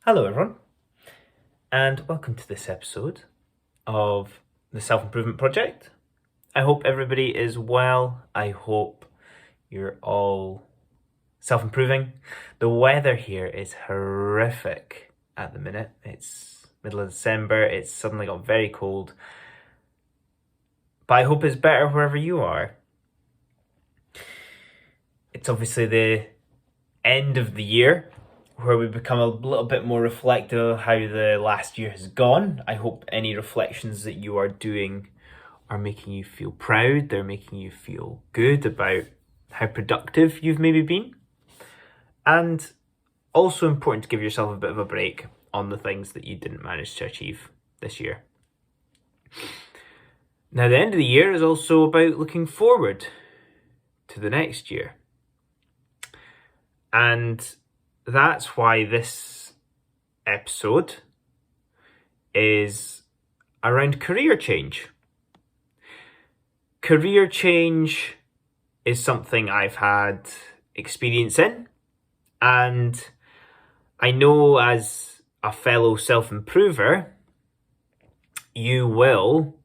Hello, everyone, and welcome to this episode of the Self-Improvement Project. I hope everybody is well. I hope you're all self-improving. The weather here is horrific at the minute. It's middle of December. It's suddenly got very cold. But I hope it's better wherever you are. It's obviously the end of the year, where we become a little bit more reflective of how the last year has gone. I hope any reflections that you are doing are making you feel proud. They're making you feel good about how productive you've maybe been. And also important to give yourself a bit of a break on the things that you didn't manage to achieve this year. Now, the end of the year is also about looking forward to the next year. And that's why this episode is around career change. Career change is something I've had experience in, and I know as a fellow self-improver, you will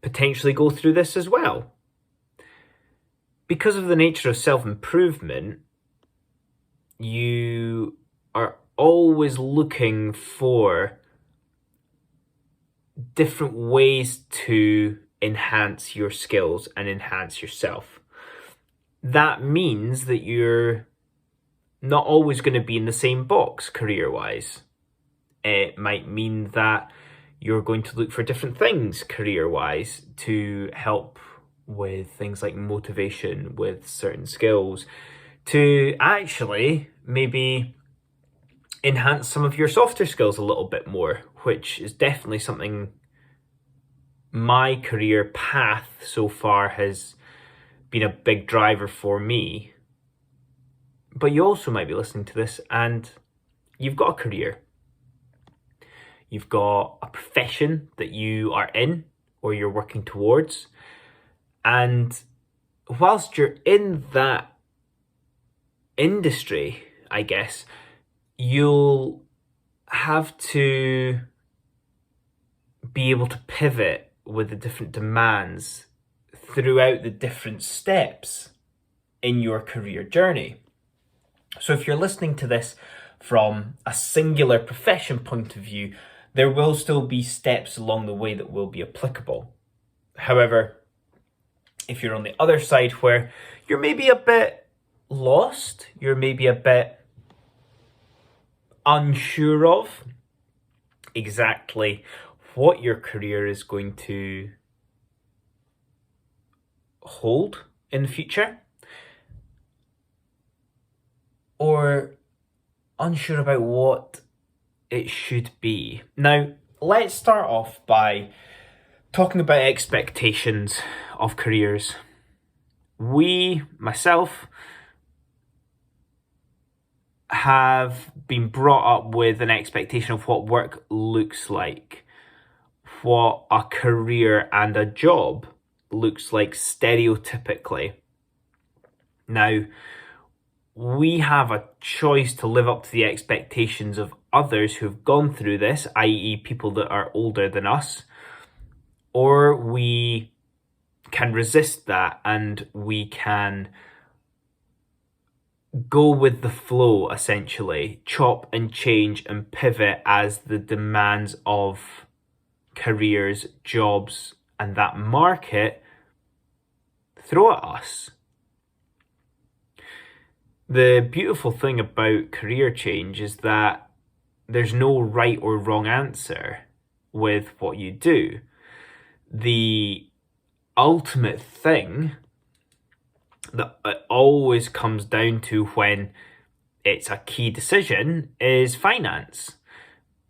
potentially go through this as well. Because of the nature of self-improvement, you are always looking for different ways to enhance your skills and enhance yourself. That means that you're not always going to be in the same box career-wise. It might mean that you're going to look for different things career-wise to help with things like motivation, with certain skills, to actually maybe enhance some of your softer skills a little bit more, which is definitely something my career path so far has been a big driver for me. But you also might be listening to this and you've got a career. You've got a profession that you are in or you're working towards. And whilst you're in that industry, I guess, you'll have to be able to pivot with the different demands throughout the different steps in your career journey. So if you're listening to this from a singular profession point of view, there will still be steps along the way that will be applicable. However, if you're on the other side where you're maybe a bit lost, you're maybe a bit unsure of exactly what your career is going to hold in the future, or unsure about what it should be. Now, let's start off by talking about expectations of careers. Myself, have been brought up with an expectation of what work looks like, what a career and a job looks like stereotypically. Now, we have a choice to live up to the expectations of others who've gone through this, i.e. people that are older than us, or we can resist that and we can go with the flow, essentially, chop and change and pivot as the demands of careers, jobs, and that market throw at us. The beautiful thing about career change is that there's no right or wrong answer with what you do. The ultimate thing that it always comes down to when it's a key decision is finance.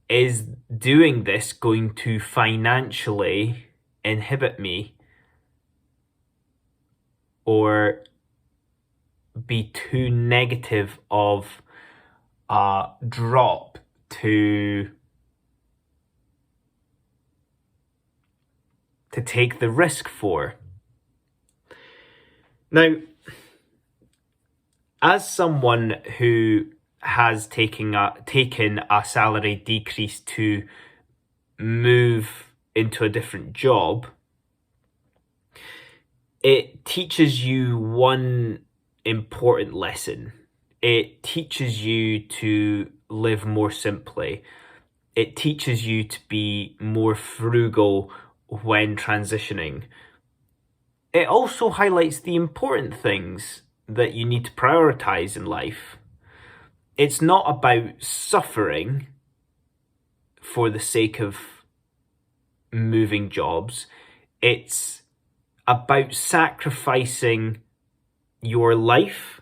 Is doing this going to financially inhibit me or be too negative of a drop to take the risk for? Now, as someone who has taken a salary decrease to move into a different job, it teaches you one important lesson. It teaches you to live more simply. It teaches you to be more frugal when transitioning. It also highlights the important things that you need to prioritize in life. It's not about suffering for the sake of moving jobs. It's about sacrificing your life,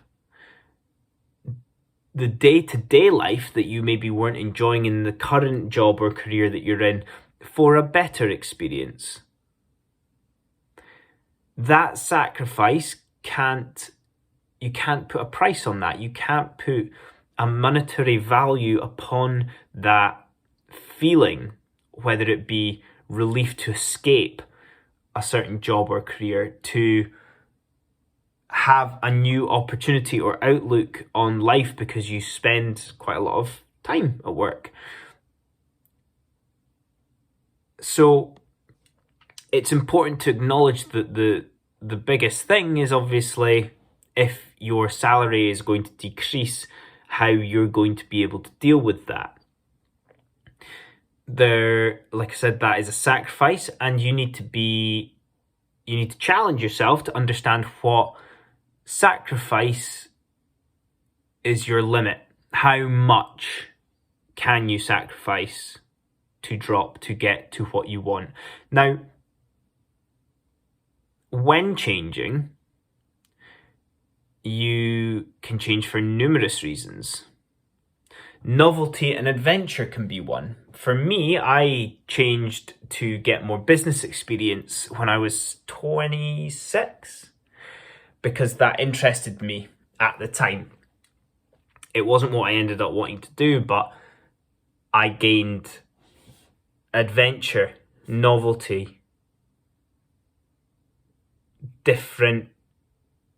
the day-to-day life that you maybe weren't enjoying in the current job or career that you're in, for a better experience. That sacrifice you can't put a price on that. You can't put a monetary value upon that feeling, whether it be relief to escape a certain job or career, to have a new opportunity or outlook on life because you spend quite a lot of time at work. So it's important to acknowledge that the biggest thing is obviously, if your salary is going to decrease, how you're going to be able to deal with that. Like I said, that is a sacrifice, and you need to challenge yourself to understand what sacrifice is your limit. How much can you sacrifice to drop to get to what you want? Now, when changing, you can change for numerous reasons. Novelty and adventure can be one. For me, I changed to get more business experience when I was 26, because that interested me at the time. It wasn't what I ended up wanting to do, but I gained adventure, novelty, different,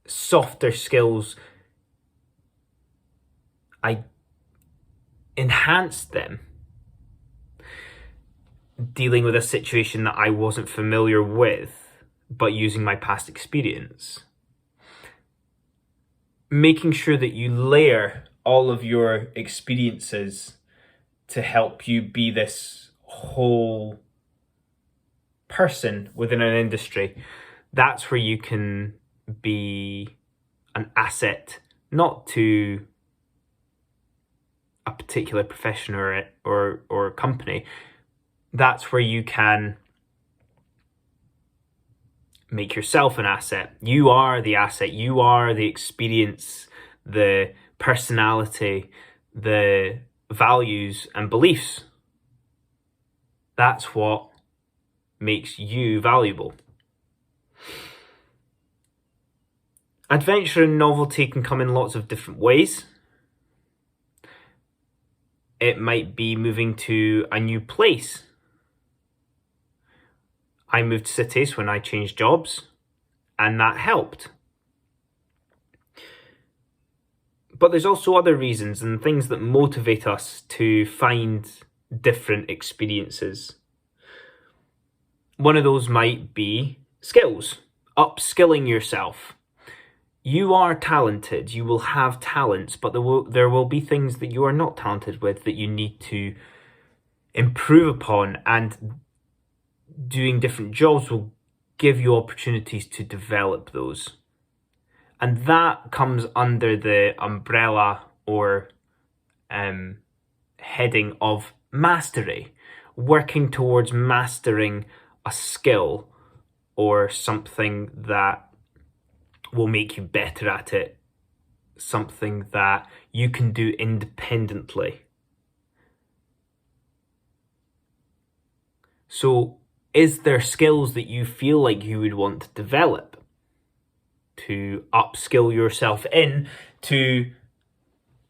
softer skills. I enhanced them, dealing with a situation that I wasn't familiar with, but using my past experience. Making sure that you layer all of your experiences to help you be this whole person within an industry. That's where you can be an asset, not to a particular profession or company. That's where you can make yourself an asset. You are the asset. You are the experience, the personality, the values and beliefs. That's what makes you valuable. Adventure and novelty can come in lots of different ways. It might be moving to a new place. I moved cities when I changed jobs, and that helped. But there's also other reasons and things that motivate us to find different experiences. One of those might be skills, upskilling yourself. You are talented, you will have talents, but there will be things that you are not talented with that you need to improve upon, and doing different jobs will give you opportunities to develop those. And that comes under the umbrella or heading of mastery, working towards mastering a skill or something that will make you better at it, something that you can do independently. So, is there skills that you feel like you would want to develop, to upskill yourself in, to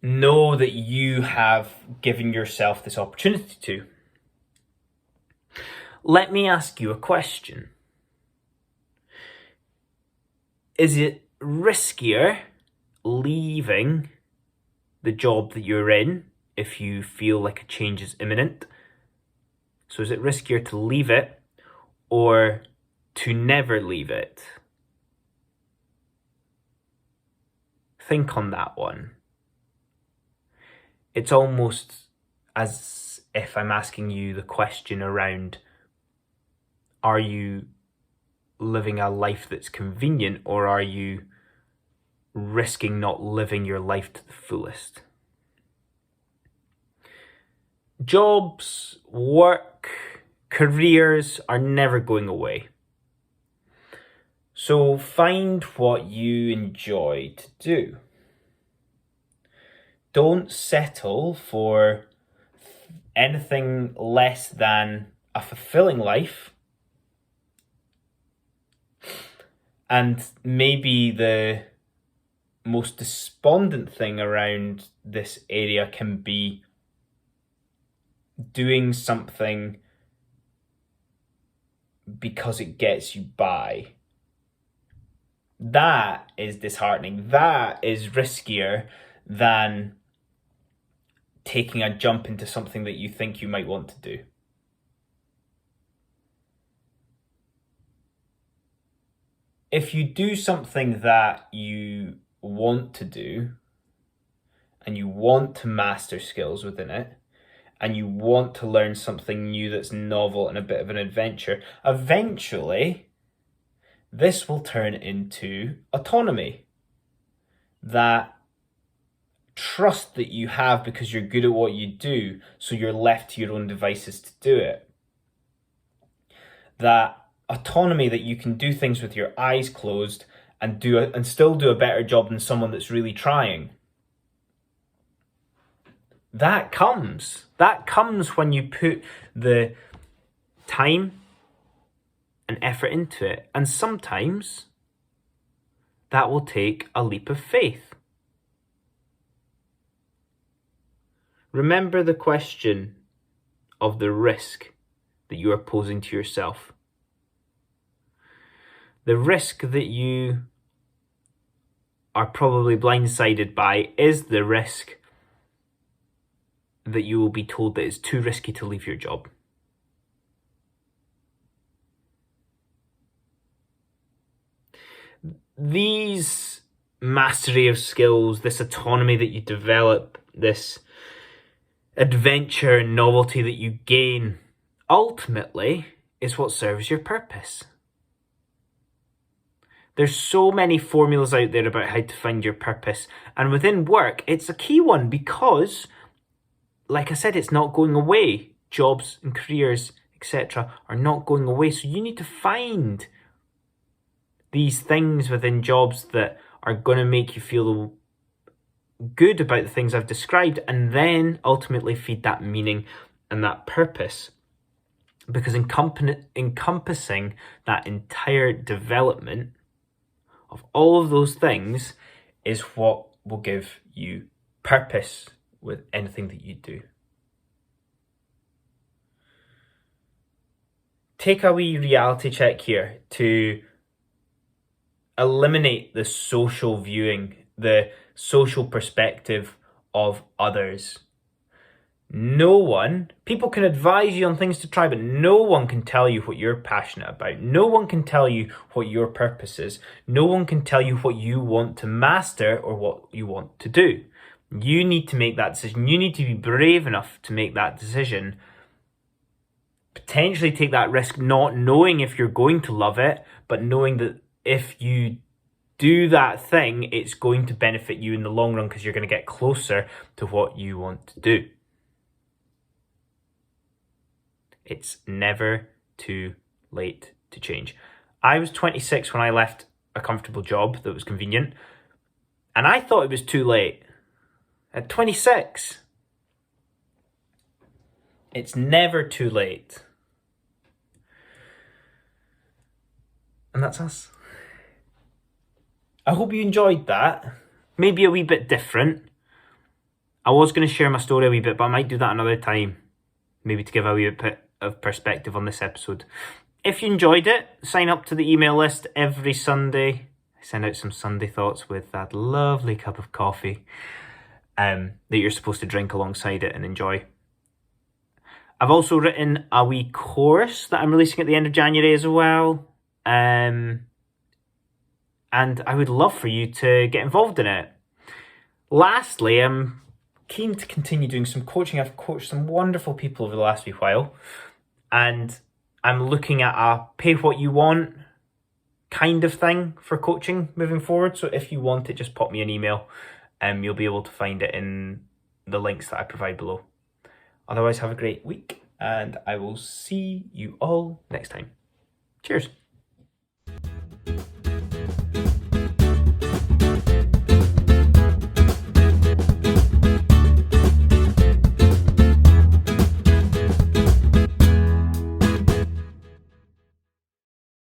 know that you have given yourself this opportunity to? Let me ask you a question. Is it riskier leaving the job that you're in if you feel like a change is imminent? So is it riskier to leave it or to never leave it? Think on that one. It's almost as if I'm asking you the question around, are you living a life that's convenient, or are you risking not living your life to the fullest? Jobs, work, careers are never going away. So find what you enjoy to do. Don't settle for anything less than a fulfilling life. And maybe the most despondent thing around this area can be doing something because it gets you by. That is disheartening. That is riskier than taking a jump into something that you think you might want to do. If you do something that you want to do, and you want to master skills within it, and you want to learn something new that's novel and a bit of an adventure, eventually this will turn into autonomy. That trust that you have because you're good at what you do, so you're left to your own devices to do it. That autonomy that you can do things with your eyes closed and still do a better job than someone that's really trying. That comes when you put the time and effort into it. And sometimes that will take a leap of faith. Remember the question of the risk that you are posing to yourself. The risk that you are probably blindsided by is the risk that you will be told that it's too risky to leave your job. These mastery of skills, this autonomy that you develop, this adventure and novelty that you gain, ultimately is what serves your purpose. There's so many formulas out there about how to find your purpose. And within work, it's a key one because, like I said, it's not going away. Jobs and careers, etc., are not going away. So you need to find these things within jobs that are going to make you feel good about the things I've described, and then ultimately feed that meaning and that purpose. Because encompassing that entire development of all of those things is what will give you purpose with anything that you do. Take a wee reality check here to eliminate the social viewing, the social perspective of others. People can advise you on things to try, but no one can tell you what you're passionate about. No one can tell you what your purpose is. No one can tell you what you want to master or what you want to do. You need to make that decision. You need to be brave enough to make that decision. Potentially take that risk, not knowing if you're going to love it, but knowing that if you do that thing, it's going to benefit you in the long run because you're going to get closer to what you want to do. It's never too late to change. I was 26 when I left a comfortable job that was convenient, and I thought it was too late. At 26, it's never too late. And that's us. I hope you enjoyed that. Maybe a wee bit different. I was going to share my story a wee bit, but I might do that another time. Maybe to give a wee bit of perspective on this episode. If you enjoyed it, sign up to the email list every Sunday. I send out some Sunday thoughts with that lovely cup of coffee. that you're supposed to drink alongside it and enjoy. I've also written a wee course that I'm releasing at the end of January as well. And I would love for you to get involved in it. Lastly, I'm keen to continue doing some coaching. I've coached some wonderful people over the last wee while, and I'm looking at a pay what you want kind of thing for coaching moving forward. So if you want it, just pop me an email and you'll be able to find it in the links that I provide below. Otherwise, have a great week, and I will see you all next time. Cheers.